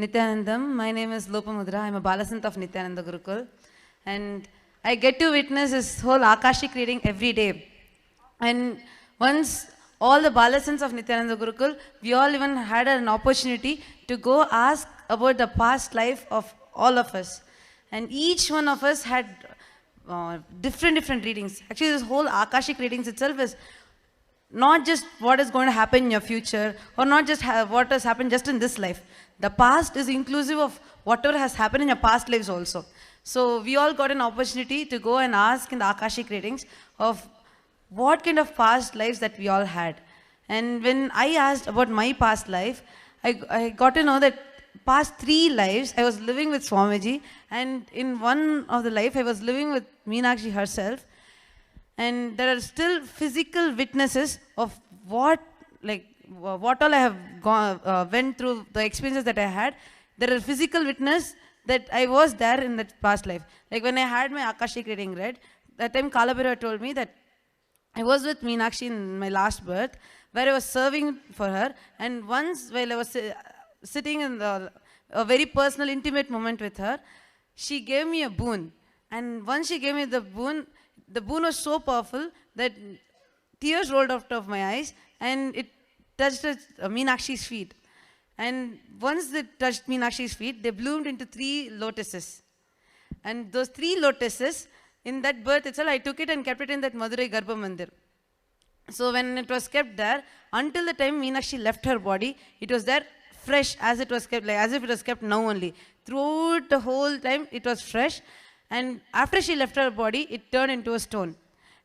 Nityanandam. My name is Lopamudra. I'm a Balasant of Nityananda Gurukul. And I get to witness this whole Akashic reading every day. And once all the Balasants of Nityananda Gurukul, we all even had an opportunity to go ask about the past life of all of us. And each one of us had different readings. Actually, this whole Akashic readings itself is not just what is going to happen in your future, or not just what has happened just in this life. The past is inclusive of whatever has happened in your past lives also. So we all got an opportunity to go and ask in the Akashic readings of what kind of past lives that we all had. And when I asked about my past life, I got to know that past 3 lives I was living with Swamiji, and in one of the life I was living with Meenakshi herself. And there are still physical witnesses of what all I have went through, the experiences that I had. There are physical witness that I was there in that past life. Like when I had my Akashic reading read, that time Kalabhairavaa told me that I was with Meenakshi in my last birth, where I was serving for her. And once while I was sitting in a very personal, intimate moment with her, she gave me a boon. And once she gave me the boon was so powerful that tears rolled out of my eyes, and it touched Meenakshi's feet. And once they touched Meenakshi's feet, they bloomed into 3 lotuses. And those 3 lotuses, in that birth itself, I took it and kept it in that Madurai Garbha Mandir. So when it was kept there, until the time Meenakshi left her body, it was there fresh as it was kept, like as if it was kept now only. Throughout the whole time, it was fresh. And after she left her body, it turned into a stone.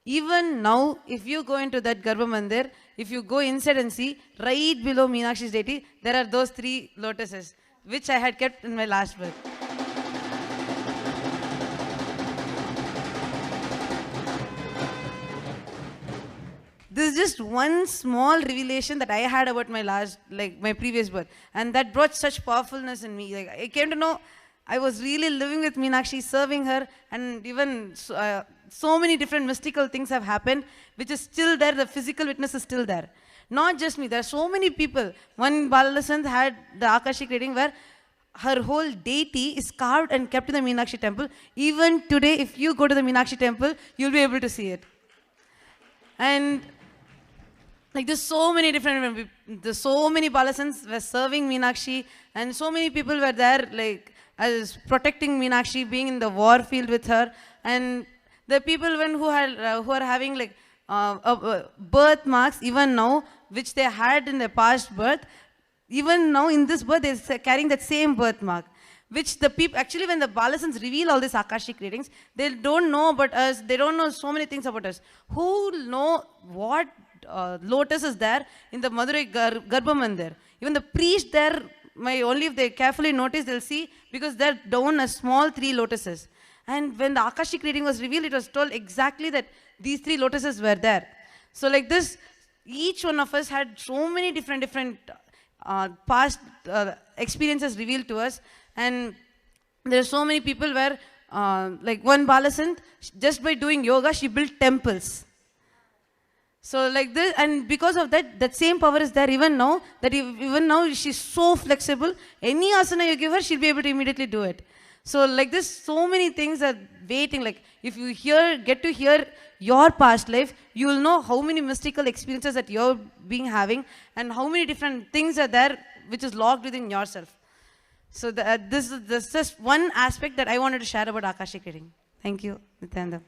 Even now, if you go into that Garbha Mandir, if you go inside and see, right below Meenakshi's deity, there are those 3 lotuses, which I had kept in my last birth. This is just one small revelation that I had about my my previous birth. And that brought such powerfulness in me. Like, I came to know I was really living with Meenakshi, serving her, and even so many different mystical things have happened, which is still there. The physical witness is still there. Not just me, there are so many people. One Balasant had the Akashic reading where her whole deity is carved and kept in the Meenakshi temple. Even today, if you go to the Meenakshi temple, you'll be able to see it. And like there's so many Balasants were serving Meenakshi, and so many people were there, like as protecting Meenakshi, being in the war field with her. And the people who are having like birthmarks even now, which they had in their past birth, even now in this birth they're carrying that same birthmark. Which the people, actually when the Balasants reveal all these Akashic readings, they don't know about us, they don't know so many things about us. Who know what lotus is there in the Madurai Garbha Mandir? Even the priest there, only if they carefully notice, they'll see, because they're down a small 3 lotuses. And when the Akashic reading was revealed, it was told exactly that these 3 lotuses were there. So like this, each one of us had so many different past experiences revealed to us. And there are so many people where, like one Balasant, just by doing yoga, she built temples. So like this, and because of that, that same power is there even now, that even now she's so flexible. Any asana you give her, she'll be able to immediately do it. So like this, so many things are waiting. Like if you get to hear your past life, you will know how many mystical experiences that you're having, and how many different things are there which is locked within yourself. So this is just one aspect that I wanted to share about Akashic reading. Thank you, Nityananda.